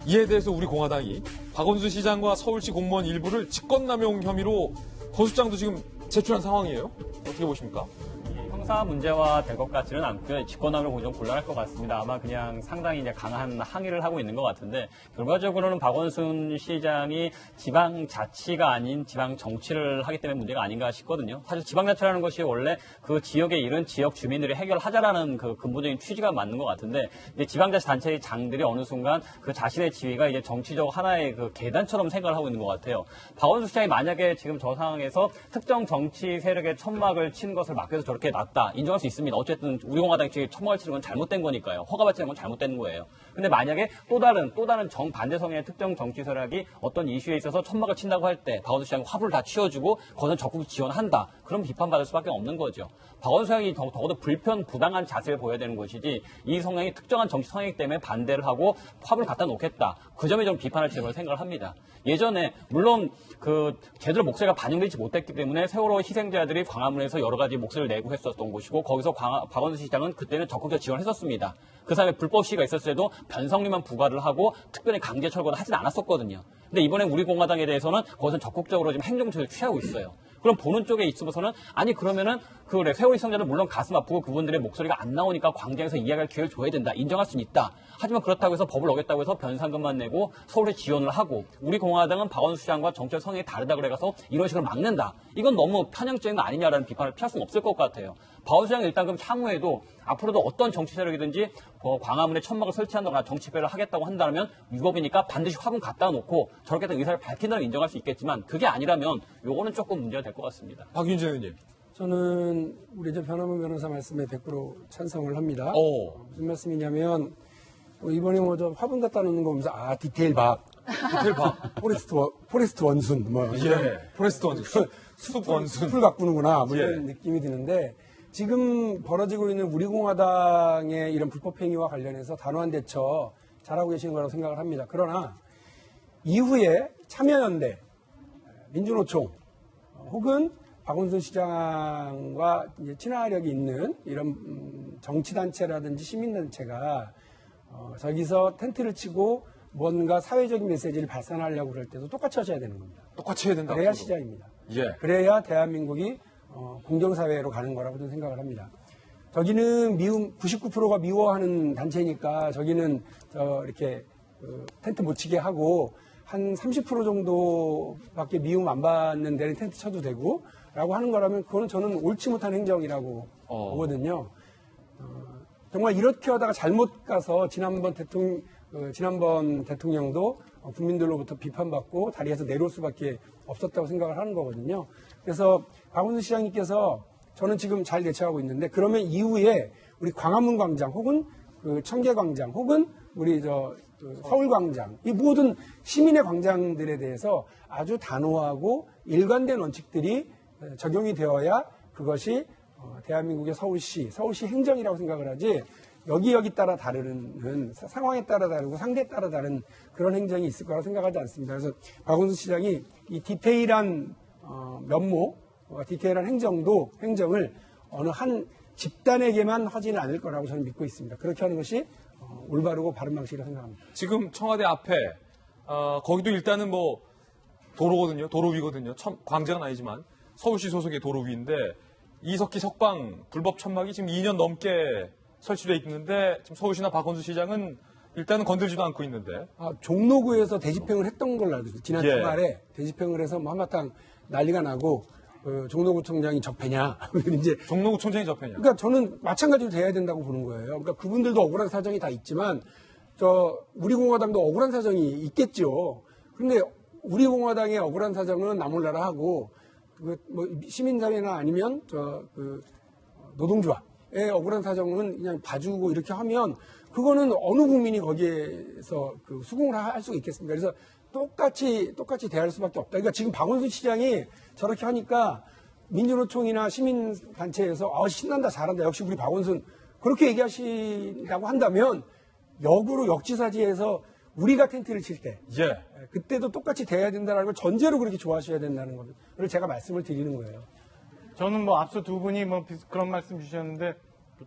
이에 대해서 우리 공화당이 박원순 시장과 서울시 공무원 일부를 직권남용 혐의로 거수장도 지금 제출한 상황이에요. 어떻게 보십니까? 형사 문제화 될 것 같지는 않고요. 직권남용을 보기 좀 곤란할 것 같습니다. 아마 그냥 상당히 이제 강한 항의를 하고 있는 것 같은데 결과적으로는 박원순 시장이 지방자치가 아닌 지방 정치를 하기 때문에 문제가 아닌가 싶거든요. 사실 지방자치라는 것이 원래 그 지역에 이른 지역 주민들이 해결하자라는 그 근본적인 취지가 맞는 것 같은데 이제 지방자치 단체의 장들이 어느 순간 그 자신의 지위가 이제 정치적 하나의 그 계단처럼 생각을 하고 있는 것 같아요. 박원순 시장이 만약에 지금 저 상황에서 특정 정치 세력의 천막을 치는 것을 막기 위해서 저렇게 놨다. 인정할 수 있습니다. 어쨌든 우리 공화당이 천막을 치는 건 잘못된 거니까요. 허가받지 않은 건 잘못된 거예요. 근데 만약에 또 다른 정반대 성향의 특정 정치 세력이 어떤 이슈에 있어서 천막을 친다고 할 때 박원순 시장이 화불을 다 치워주고 거기서 적극 지원한다. 그럼 비판받을 수밖에 없는 거죠. 박원순 시장이 적어도 부당한 자세를 보여야 되는 것이지 이 성향이 특정한 정치 성향이기 때문에 반대를 하고 화불을 갖다 놓겠다. 그 점에 좀 비판할 지점을 생각을 합니다. 예전에 물론 그 제대로 목소리가 반영되지 못했기 때문에 세월호 희생자들이 광화문에서 여러 가지 목소리를 내고 했었던 곳이고 거기서 박원순 시장은 그때는 적극적으로 지원했었습니다. 그 사람의 불법 시위가 있었을 때도 변성리만 부과를 하고 특별히 강제 철거를 하진 않았었거든요. 근데 이번에 우리 공화당에 대해서는 거기서 적극적으로 지금 행정처리를 취하고 있어요. 그럼 보는 쪽에 있으면서는 아니 그러면은 그 세월호 희생자는 물론 가슴 아프고 그분들의 목소리가 안 나오니까 광장에서 이야기할 기회를 줘야 된다. 인정할 수는 있다. 하지만 그렇다고 해서 법을 어겼다고 해서 변상금만 내고 서울에 지원을 하고 우리 공화당은 박원순 시장과 정책 성향이 다르다 그래서 이런 식으로 막는다. 이건 너무 편향적인 거 아니냐라는 비판을 피할 수는 없을 것 같아요. 박원순 시장은 일단 그럼 향후에도 앞으로도 어떤 정치 세력이든지 광화문에 천막을 설치한다거나 정치배를 하겠다고 한다면 위법이니까 반드시 화분 갖다 놓고 저렇게 된 의사를 밝힌다면 인정할 수 있겠지만 그게 아니라면 요거는 조금 문제가 될 것 같습니다. 박윤재 의원님. 저는 우리 변호문 변호사 말씀에 100% 찬성을 합니다. 무슨 말씀이냐면 이번에 저 화분 갖다 놓는 거 보면서 디테일 박. 디테일 박. 포레스트 원순 포레스트 원순. 숲 원순. 풀 가꾸는구나 이런 느낌이 드는데 지금 벌어지고 있는 우리 공화당의 이런 불법 행위와 관련해서 단호한 대처 잘하고 계시는 거라고 생각을 합니다. 그러나 이후에 참여연대, 민주노총 혹은 박원순 시장과 이제 친화력이 있는 이런 정치단체라든지 시민단체가 저기서 텐트를 치고 뭔가 사회적인 메시지를 발산하려고 그럴 때도 똑같이 하셔야 되는 겁니다. 똑같이 해야 된다. 그래야 시장입니다. 그래야 대한민국이 공정사회로 가는 거라고 저는 생각을 합니다. 저기는 99%가 미워하는 단체니까 저기는 이렇게 텐트 못 치게 하고 한 30% 정도밖에 미움 안 받는 데는 텐트 쳐도 되고 라고 하는 거라면 그거는 저는 옳지 못한 행정이라고 보거든요. 정말 이렇게 하다가 잘못 가서 지난번 대통령도 국민들로부터 비판받고 다리에서 내려올 수밖에 없었다고 생각을 하는 거거든요. 그래서 박원순 시장님께서 저는 지금 잘 대처하고 있는데 그러면 이후에 우리 광화문 광장 혹은 그 청계광장 혹은 우리 서울광장 이 모든 시민의 광장들에 대해서 아주 단호하고 일관된 원칙들이 적용이 되어야 그것이 대한민국의 서울시 행정이라고 생각을 하지 여기 따라 다르는 상황에 따라 다르고 상대에 따라 다른 그런 행정이 있을 거라고 생각하지 않습니다. 그래서 박원순 시장이 이 디테일한 면모, 디테일한 행정을 어느 한 집단에게만 하지는 않을 거라고 저는 믿고 있습니다. 그렇게 하는 것이 올바르고 바른 방식이라고 생각합니다. 지금 청와대 앞에 거기도 일단은 뭐 도로거든요. 도로 위거든요. 광장은 아니지만 서울시 소속의 도로 위인데 이석기 석방 불법 천막이 지금 2년 넘게 설치되어 있는데 지금 서울시나 박원순 시장은 일단은 건들지도 않고 있는데. 종로구에서 대집행을 했던 걸로 알고 있어요. 지난 주말에 대집행을 해서 한바탕 난리가 나고 종로구청장이 적폐냐. 이제 종로구청장이 적폐냐. 그러니까 저는 마찬가지로 돼야 된다고 보는 거예요. 그러니까 그분들도 억울한 사정이 다 있지만 우리 공화당도 억울한 사정이 있겠죠. 그런데 우리 공화당의 억울한 사정은 나몰라라 하고 뭐 시민사회나 아니면 노동조합의 억울한 사정은 그냥 봐주고 이렇게 하면 그거는 어느 국민이 거기에서 수긍을 할 수가 있겠습니까? 그래서 똑같이 대할 수밖에 없다. 그러니까 지금 박원순 시장이 저렇게 하니까 민주노총이나 시민단체에서 신난다 잘한다 역시 우리 박원순 그렇게 얘기하신다고 한다면 역으로 역지사지에서 우리가 텐트를 칠 때 그때도 똑같이 돼야 된다는 걸 전제로 그렇게 좋아하셔야 된다는 것을 제가 말씀을 드리는 거예요. 저는 앞서 두 분이 그런 말씀 주셨는데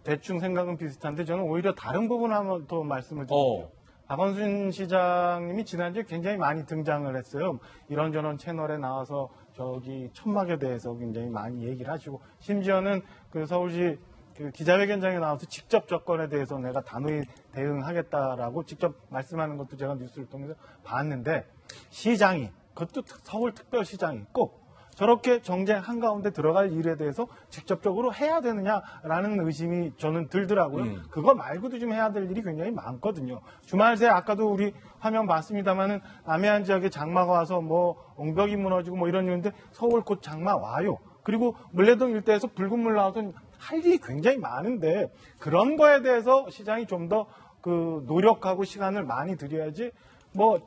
대충 생각은 비슷한데 저는 오히려 다른 부분 한번 더 말씀을 드릴게요. 박원순 시장님이 지난주에 굉장히 많이 등장을 했어요. 이런저런 채널에 나와서 저기 천막에 대해서 굉장히 많이 얘기를 하시고, 심지어는 그 서울시 그 기자회견장에 나와서 직접 접근에 대해서 내가 단호히 대응하겠다라고 직접 말씀하는 것도 제가 뉴스를 통해서 봤는데, 시장이, 그것도 서울특별시장이 꼭 저렇게 정쟁 한가운데 들어갈 일에 대해서 직접적으로 해야 되느냐라는 의심이 저는 들더라고요. 그거 말고도 좀 해야 될 일이 굉장히 많거든요. 주말 새 아까도 우리 화면 봤습니다만은 남해안 지역에 장마가 와서 뭐 옹벽이 무너지고 뭐 이런 일인데 서울 곧 장마 와요. 그리고 물레동 일대에서 붉은 물 나와서 할 일이 굉장히 많은데 그런 거에 대해서 시장이 좀 더 그 노력하고 시간을 많이 들여야지, 뭐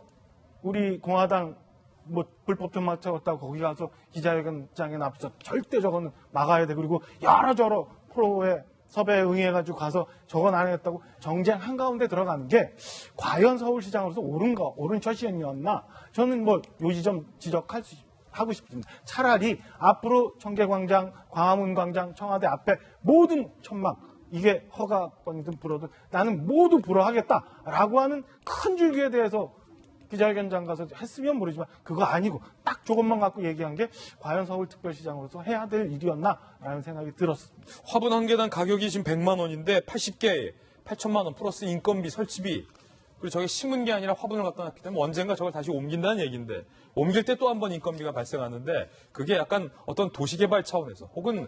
우리 공화당 뭐 불법 천막 채웠다고 거기 가서 기자회견장에 나와서 절대 저거는 막아야 돼. 그리고 여러 프로의 섭외에 응해가지고 가서 저건 안 했다고 정쟁 한가운데 들어가는 게 과연 서울시장으로서 옳은 처신이었나? 저는 뭐 요 지점 하고 싶습니다. 차라리 앞으로 청계광장, 광화문광장, 청와대 앞에 모든 천막, 이게 허가권이든 불어든 나는 모두 불어하겠다라고 하는 큰 줄기에 대해서 기자회견장 가서 했으면 모르지만 그거 아니고 딱 저것만 갖고 얘기한 게 과연 서울특별시장으로서 해야 될 일이었나라는 생각이 들었습니다. 화분 한 개당 가격이 지금 100만 원인데 80개에 8천만 원 플러스 인건비, 설치비, 그리고 저게 심은 게 아니라 화분을 갖다 놨기 때문에 언젠가 저걸 다시 옮긴다는 얘기인데, 옮길 때 또 한 번 인건비가 발생하는데, 그게 약간 어떤 도시개발 차원에서 혹은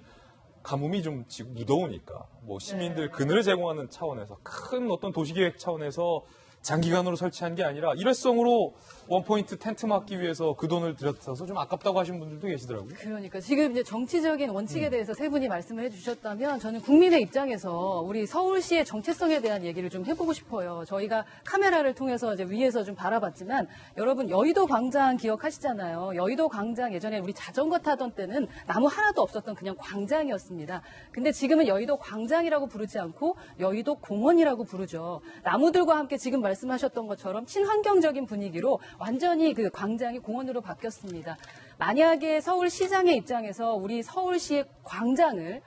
가뭄이 좀 지금 무더우니까 뭐 시민들 그늘을 제공하는 차원에서 큰 어떤 도시계획 차원에서 장기간으로 설치한 게 아니라 일회성으로 원포인트 텐트 막기 위해서 그 돈을 들여서 좀 아깝다고 하시는 분들도 계시더라고요. 그러니까 지금 이제 정치적인 원칙에 대해서 세 분이 말씀을 해주셨다면 저는 국민의 입장에서 우리 서울시의 정체성에 대한 얘기를 좀 해보고 싶어요. 저희가 카메라를 통해서 이제 위에서 좀 바라봤지만 여러분 여의도 광장 기억하시잖아요. 여의도 광장 예전에 우리 자전거 타던 때는 나무 하나도 없었던 그냥 광장이었습니다. 근데 지금은 여의도 광장이라고 부르지 않고 여의도 공원이라고 부르죠. 나무들과 함께 지금 말씀하셨던 것처럼 친환경적인 분위기로 완전히 그 광장이 공원으로 바뀌었습니다. 만약에 서울시장의 입장에서 우리 서울시의 광장을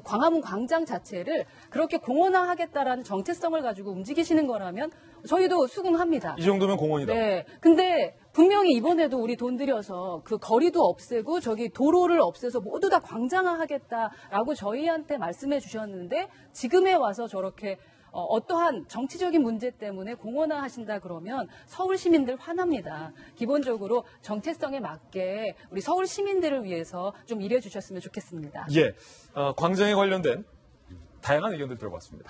광화문 광장 자체를 그렇게 공원화하겠다라는 정체성을 가지고 움직이시는 거라면 저희도 수긍합니다. 이 정도면 공원이다. 네. 근데 분명히 이번에도 우리 돈 들여서 그 거리도 없애고 저기 도로를 없애서 모두 다 광장화하겠다라고 저희한테 말씀해 주셨는데 지금에 와서 저렇게 어떠한 정치적인 문제 때문에 공원화 하신다 그러면 서울 시민들 화납니다. 기본적으로 정체성에 맞게 우리 서울 시민들을 위해서 좀 일해 주셨으면 좋겠습니다. 예, 광장에 관련된 다양한 의견들 들어봤습니다.